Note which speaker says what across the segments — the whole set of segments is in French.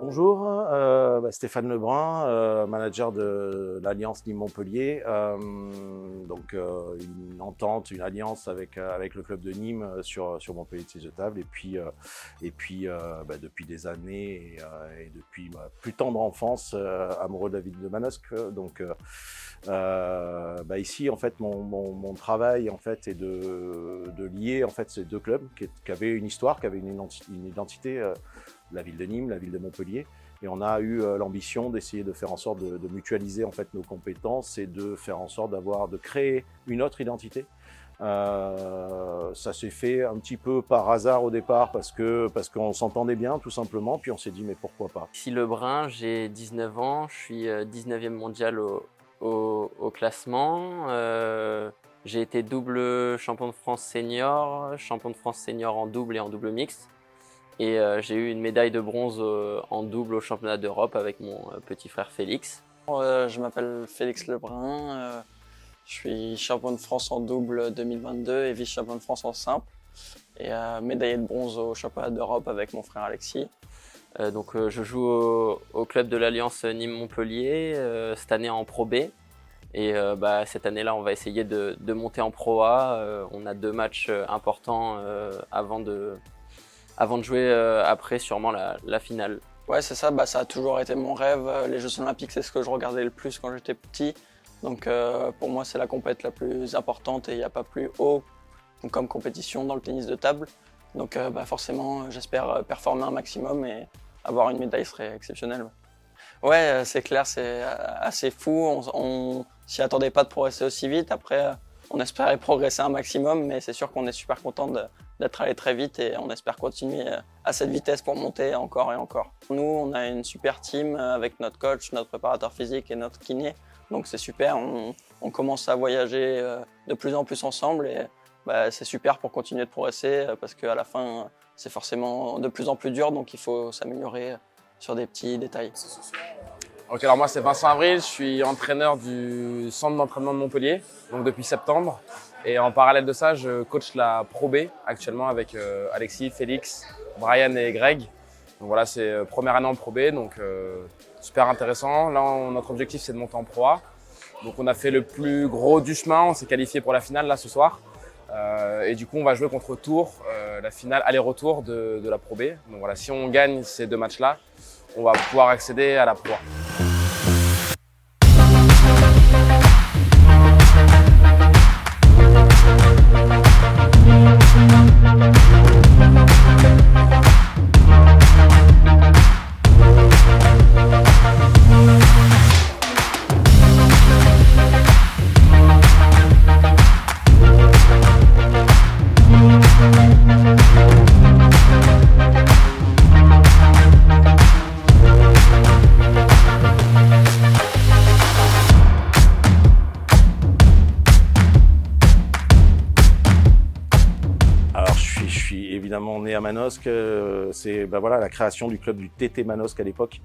Speaker 1: Bonjour, Stéphane Lebrun, manager de l'Alliance Nîmes-Montpellier. Une entente, une alliance avec le club de Nîmes sur Montpellier de Tennis de Table. Depuis des années et depuis ma plus tendre enfance, amoureux de la ville de Manosque. Ici, en fait, mon travail en fait, est de lier en fait, ces deux clubs qui avaient une histoire, qui avaient une identité. La ville de Nîmes, la ville de Montpellier, et on a eu l'ambition d'essayer de faire en sorte de mutualiser en fait nos compétences et de faire en sorte de créer une autre identité. Ça s'est fait un petit peu par hasard au départ parce qu'on s'entendait bien tout simplement, puis on s'est dit mais pourquoi pas.
Speaker 2: Ici Lebrun, j'ai 19 ans, je suis 19e mondial au classement. J'ai été double champion de France senior en double et en double mixte. Et j'ai eu une médaille de bronze en double au championnat d'Europe avec mon petit frère Félix.
Speaker 3: Je m'appelle Félix Lebrun, je suis champion de France en double 2022 et vice-champion de France en simple. Et médaillé de bronze au championnat d'Europe avec mon frère Alexis.
Speaker 2: Je joue au club de l'Alliance Nîmes-Montpellier, cette année en Pro B. Et cette année-là, on va essayer de monter en Pro A. On a 2 matchs importants avant de jouer après sûrement la finale.
Speaker 3: Ouais, c'est ça, ça a toujours été mon rêve. Les Jeux Olympiques, c'est ce que je regardais le plus quand j'étais petit. Donc pour moi, c'est la compète la plus importante et il n'y a pas plus haut comme compétition dans le tennis de table. Donc forcément, j'espère performer un maximum et avoir une médaille serait exceptionnel. Ouais, c'est clair, c'est assez fou. On s'y attendait pas de progresser aussi vite. Après, on espérait progresser un maximum, mais c'est sûr qu'on est super content d'être allé très vite et on espère continuer à cette vitesse pour monter encore et encore. Nous, on a une super team avec notre coach, notre préparateur physique et notre kiné. Donc c'est super, on commence à voyager de plus en plus ensemble et c'est super pour continuer de progresser parce qu'à la fin, c'est forcément de plus en plus dur, donc il faut s'améliorer sur des petits détails.
Speaker 4: Ok, alors moi c'est Vincent Avril, je suis entraîneur du centre d'entraînement de Montpellier, donc depuis septembre. Et en parallèle de ça, je coach la Pro B actuellement avec Alexis, Félix, Brian et Greg. Donc voilà, c'est première année en Pro B, donc super intéressant. Là, notre objectif c'est de monter en Pro A. Donc on a fait le plus gros du chemin, on s'est qualifié pour la finale là ce soir. Et du coup, on va jouer contre Tours, la finale aller-retour de la Pro B. Donc voilà, si on gagne ces 2 matchs-là, on va pouvoir accéder à la Pro A.
Speaker 1: Évidemment né à Manosque, c'est la création du club du TT Manosque à l'époque.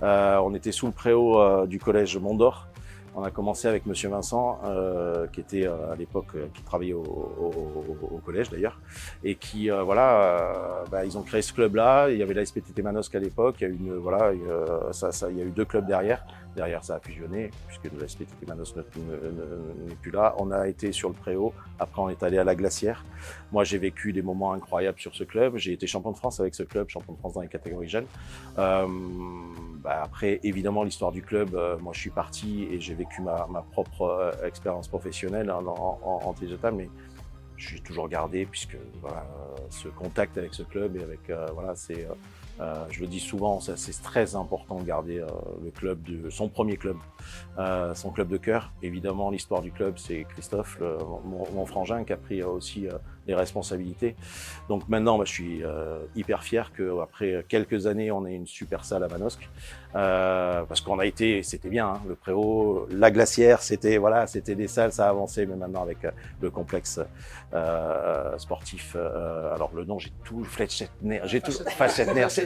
Speaker 1: On était sous le préau du collège Mont-d'Or. On a commencé avec Monsieur Vincent, qui était à l'époque, qui travaillait au collège d'ailleurs, et qui ils ont créé ce club-là. Il y avait la SPTT Manosque à l'époque. Il y a eu il y a eu 2 clubs derrière. Derrière, ça a fusionné, puisque la SPTT Manosque n'est plus là. On a été sur le préau. Après, on est allé à la Glacière. Moi, j'ai vécu des moments incroyables sur ce club. J'ai été champion de France avec ce club, champion de France dans les catégories jeunes. Après, évidemment, l'histoire du club, moi, je suis parti et j'ai vécu ma propre expérience professionnelle en tennis de table, mais j'ai toujours gardé, puisque ce contact avec ce club et avec je le dis souvent, c'est très important de garder le club son premier club, son club de cœur. Évidemment, l'histoire du club, c'est Christophe, mon frangin, qui a pris aussi les responsabilités. Donc maintenant, je suis hyper fier qu'après quelques années, on ait une super salle à Manosque, parce qu'on a été, c'était bien, hein, le préau, la Glacière, c'était des salles, ça a avancé, mais maintenant avec le complexe sportif, alors le nom, j'ai tout, Fletcher,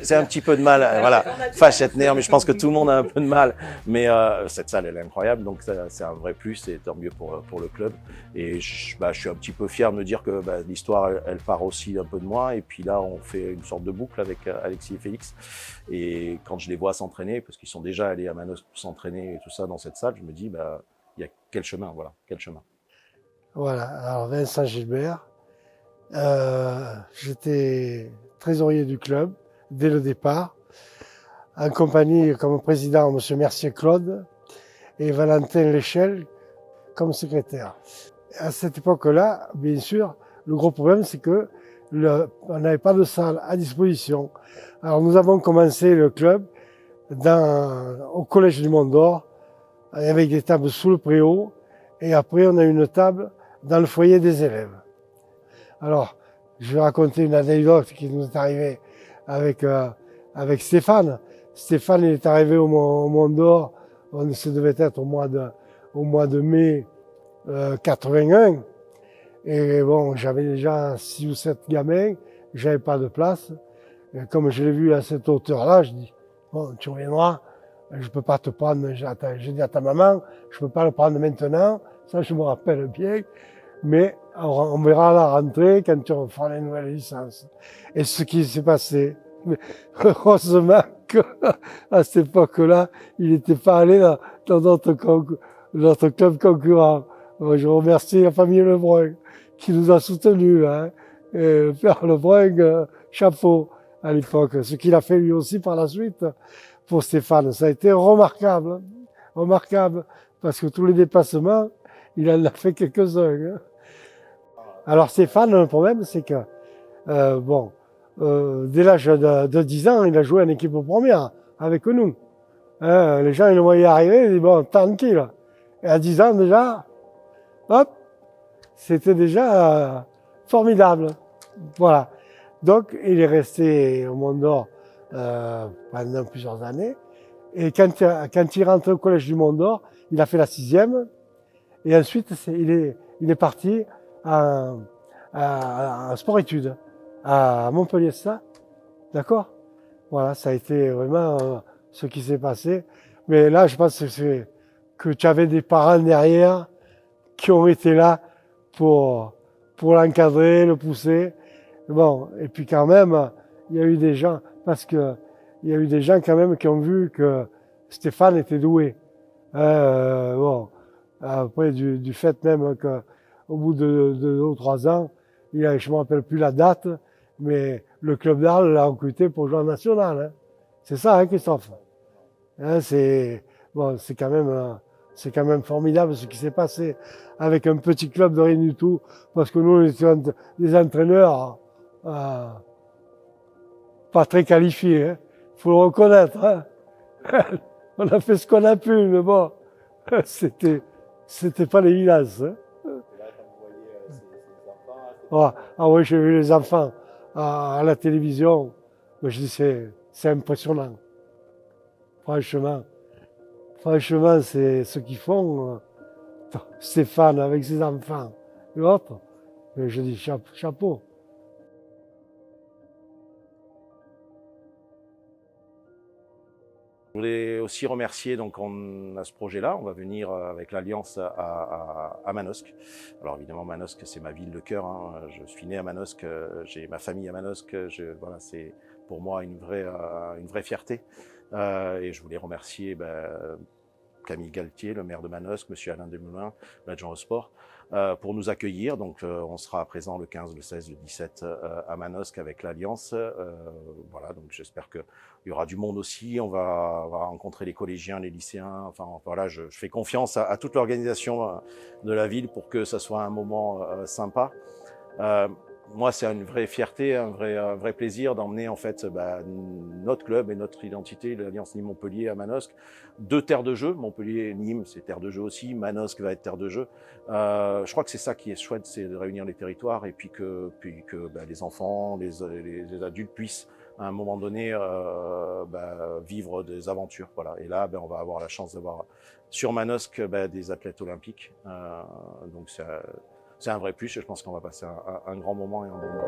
Speaker 1: c'est un petit peu de mal, voilà, Fachetner, mais je pense que tout le monde a un peu de mal. Mais cette salle, elle est incroyable, donc c'est un vrai plus, et tant mieux pour le club. Et je suis un petit peu fier de me dire que l'histoire, elle part aussi un peu de moi. Et puis là, on fait une sorte de boucle avec Alexis et Félix. Et quand je les vois s'entraîner, parce qu'ils sont déjà allés à Manosque pour s'entraîner et tout ça dans cette salle, je me dis, il y a quel chemin, voilà, quel chemin.
Speaker 5: Voilà, alors Vincent Gilbert, j'étais trésorier du club dès le départ, en compagnie comme président M. Mercier-Claude et Valentin Léchelle comme secrétaire. À cette époque-là, bien sûr, le gros problème c'est que on n'avait pas de salle à disposition. Alors nous avons commencé le club au collège du Mont d'Or avec des tables sous le préau, et après on a une table dans le foyer des élèves. Alors, je vais raconter une anecdote qui nous est arrivée avec Stéphane. Stéphane, il est arrivé au Mont d'Or, ça devait être au mois de mai 81. Et bon, j'avais déjà 6 ou 7 gamins, j'avais pas de place. Et comme je l'ai vu à cette hauteur-là, je dis, bon, tu reviendras, je peux pas te prendre, j'ai dit à ta maman, je peux pas le prendre maintenant, ça je me rappelle bien, mais on verra à la rentrée quand tu feras les nouvelles licences. Et ce qui s'est passé, mais heureusement qu'à cette époque-là, il n'était pas allé dans notre club concurrent. Je remercie la famille Lebrun qui nous a soutenus, hein. Et le père Lebrun, chapeau à l'époque. Ce qu'il a fait lui aussi par la suite pour Stéphane, ça a été remarquable, remarquable, parce que tous les dépassements, il en a fait quelques-uns, hein. Alors Stéphane, le problème, c'est que, dès l'âge de 10 ans, il a joué en équipe première avec nous. Les gens, ils le voyaient arriver, ils disaient, bon, tranquille. Et à 10 ans déjà, hop, c'était déjà formidable. Voilà. Donc, il est resté au Mont d'Or pendant plusieurs années. Et quand il rentre au collège du Mont d'Or, il a fait la 6e. Et ensuite, il est parti en sport-études à Montpellier, c'est ça? D'accord? Voilà, ça a été vraiment ce qui s'est passé. Mais là, je pense que tu avais des parents derrière qui ont été là pour l'encadrer, le pousser. Bon, et puis quand même, il y a eu des gens, parce que il y a eu des gens quand même qui ont vu que Stéphane était doué. Bon, après du fait même qu'au bout de 2 ou 3 ans, je me rappelle plus la date, mais le club d'Arles l'a recruté pour jouer en national, hein. C'est ça, hein, Christophe? Hein, c'est quand même formidable ce qui s'est passé avec un petit club de rien du tout, parce que nous, on était des entraîneurs pas très qualifiés, hein. Faut le reconnaître, hein. On a fait ce qu'on a pu, mais bon, c'était pas l'évidence, hein. Ah oui, j'ai vu les enfants à la télévision. Mais je dis, c'est impressionnant. Franchement, c'est ce qu'ils font, Stéphane avec ses enfants et autres. Mais je dis, chapeau.
Speaker 1: Je voulais aussi remercier, donc on a ce projet-là, on va venir avec l'Alliance à Manosque. Alors évidemment, Manosque, c'est ma ville de cœur, hein. Je suis né à Manosque, j'ai ma famille à Manosque, voilà, c'est pour moi une vraie fierté. Et je voulais remercier Camille Galtier, le maire de Manosque, monsieur Alain Desmoulins, l'adjoint au sport, pour nous accueillir. Donc on sera présent le 15, le 16, le 17 à Manosque avec l'Alliance. Voilà, donc j'espère qu'il y aura du monde aussi. On va rencontrer les collégiens, les lycéens. Enfin voilà, je fais confiance à toute l'organisation de la ville pour que ça soit un moment sympa. Moi, c'est une vraie fierté, un vrai plaisir d'emmener en fait notre club et notre identité, l'Alliance Nîmes-Montpellier à Manosque, 2 terres de jeu. Montpellier et Nîmes, c'est terre de jeu aussi. Manosque va être terre de jeu. Je crois que c'est ça qui est chouette, c'est de réunir les territoires et puis que les enfants, les adultes puissent à un moment donné vivre des aventures. Voilà. Et là, on va avoir la chance d'avoir sur Manosque des athlètes olympiques. Donc c'est un vrai plus, et je pense qu'on va passer un grand moment et un bon moment.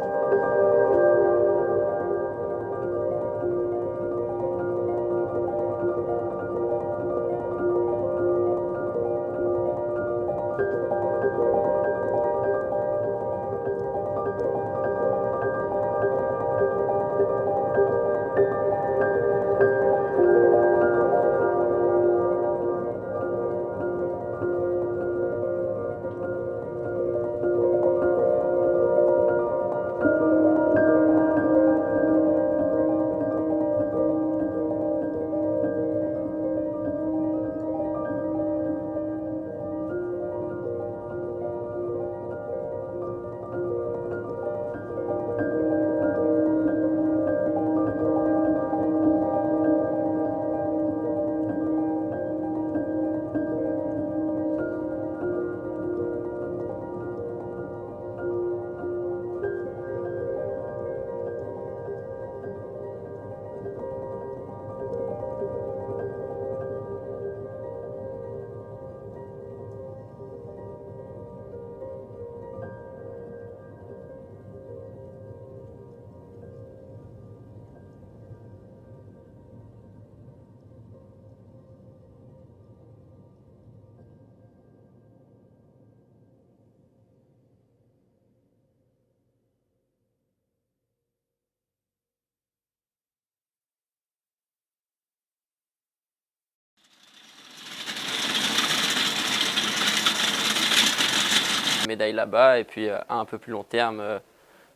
Speaker 2: médaille là-bas. Et puis à un peu plus long terme,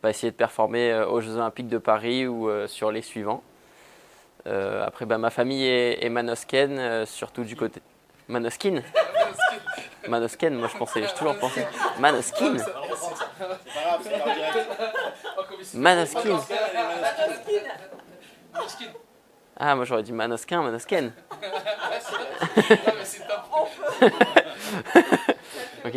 Speaker 2: bah, essayer de performer aux Jeux Olympiques de Paris ou sur les suivants. Après, bah, ma famille est manosken, surtout du côté... Manoskin. Manosken, moi j'ai toujours pensé. Manoskin. Manoskin. Ah, moi j'aurais dit Manoskin, Manosken. Ok.